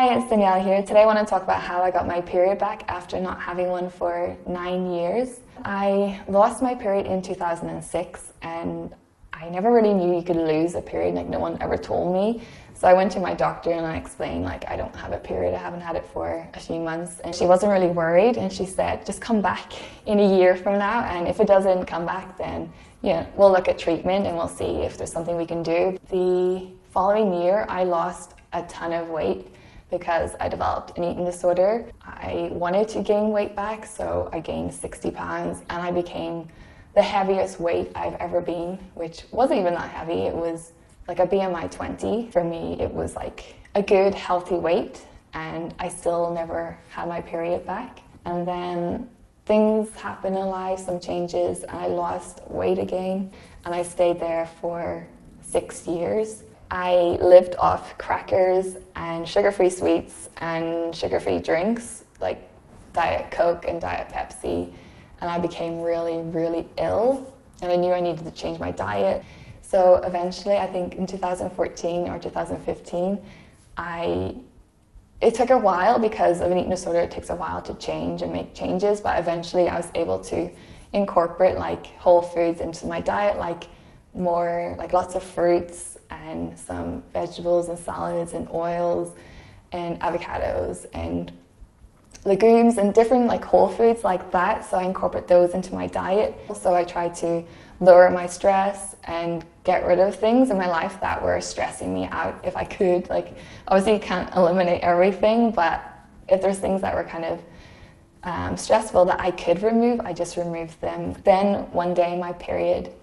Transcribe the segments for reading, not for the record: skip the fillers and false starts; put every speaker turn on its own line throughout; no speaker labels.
Hi, it's Danielle here. Today I want to talk about how I got my period back after not having one for 9 years. I lost my period in 2006 and I never really knew you could lose a period, like no one ever told me. So I went to my doctor and I explained I don't have a period, I haven't had it for a few months. And she wasn't really worried and she said, just come back in a year from now and if it doesn't come back then we'll look at treatment and we'll see if there's something we can do. The following year I lost a ton of weight because I developed an eating disorder. I wanted to gain weight back, so I gained 60 pounds and I became the heaviest weight I've ever been, which wasn't even that heavy. It was like a BMI 20. For me, it was like a good, healthy weight, and I still never had my period back. And then things happened in life, some changes, and I lost weight again, and I stayed there for 6 years. I lived off crackers and sugar-free sweets and sugar-free drinks like Diet Coke and Diet Pepsi, and I became really, really ill and I knew I needed to change my diet. So eventually, I think in 2014 or 2015, it took a while because of an eating disorder. It takes a while to change and make changes, but eventually I was able to incorporate whole foods into my diet, lots of fruits and some vegetables and salads and oils and avocados and legumes and different whole foods like that. So I incorporate those into my diet. So I try to lower my stress and get rid of things in my life that were stressing me out if I could. Obviously you can't eliminate everything, but if there's things that were kind of stressful that I could remove, I just removed them. Then one day my period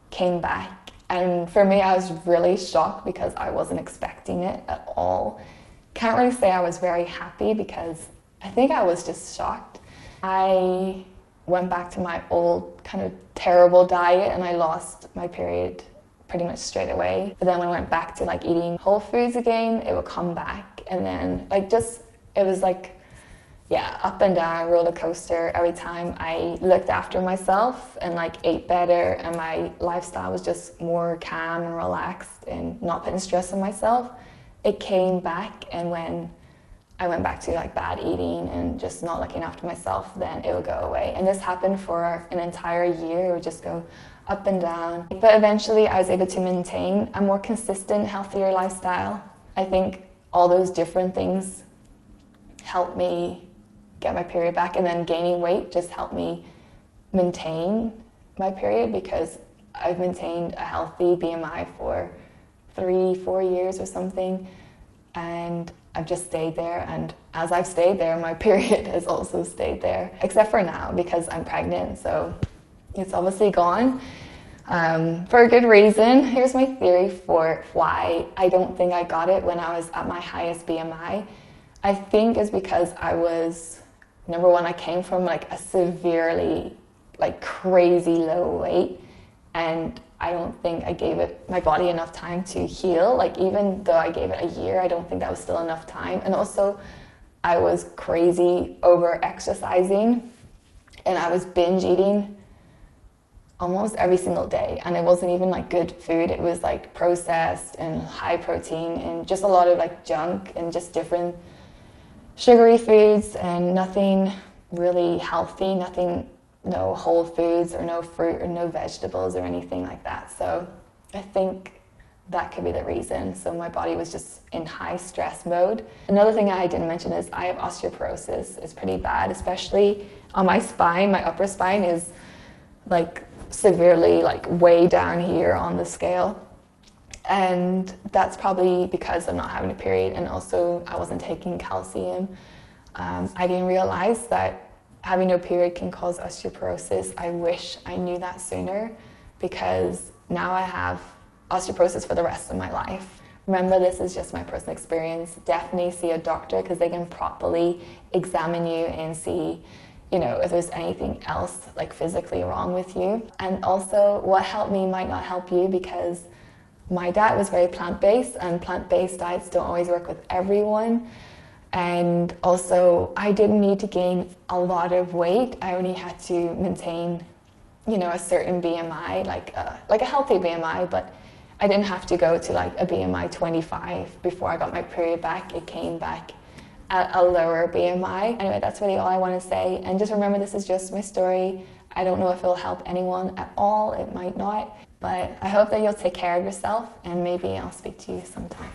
came back. And for me, I was really shocked because I wasn't expecting it at all. Can't really say I was very happy because I think I was just shocked. I went back to my old kind of terrible diet and I lost my period pretty much straight away. But then when I went back to eating whole foods again, it would come back. And then it was up and down, roller coaster. Every time I looked after myself and ate better and my lifestyle was just more calm and relaxed and not putting stress on myself, it came back. And when I went back to bad eating and just not looking after myself, then it would go away. And this happened for an entire year. It would just go up and down. But eventually I was able to maintain a more consistent, healthier lifestyle. I think all those different things helped me get my period back, and then gaining weight just helped me maintain my period because I've maintained a healthy BMI for 3-4 years or something, and I've just stayed there. And as I've stayed there, my period has also stayed there, except for now because I'm pregnant, so it's obviously gone for a good reason. Here's my theory for why I don't think I got it when I was at my highest BMI. I think it's because I was, number one, I came from a severely crazy low weight, and I don't think I gave my body enough time to heal. Even though I gave it a year, I don't think that was still enough time. And also I was crazy over exercising and I was binge eating almost every single day, and it wasn't even good food. It was processed and high protein and just a lot of junk and just different sugary foods and nothing really healthy, no whole foods or no fruit or no vegetables or anything like that. So I think that could be the reason. So my body was just in high stress mode. Another thing I didn't mention is I have osteoporosis. It's pretty bad, especially on my spine. My upper spine is severely way down here on the scale. And that's probably because of not having a period, and also I wasn't taking calcium. I didn't realize that having no period can cause osteoporosis. I wish I knew that sooner because now I have osteoporosis for the rest of my life. Remember, this is just my personal experience. Definitely see a doctor because they can properly examine you and see if there's anything else physically wrong with you. And also what helped me might not help you because my diet was very plant-based, and plant-based diets don't always work with everyone. And also, I didn't need to gain a lot of weight. I only had to maintain, a certain BMI, like a healthy BMI, but I didn't have to go to a BMI 25 before I got my period back. It came back at a lower BMI. Anyway, that's really all I want to say. And just remember, this is just my story. I don't know if it'll help anyone at all. It might not. But I hope that you'll take care of yourself, and maybe I'll speak to you sometime.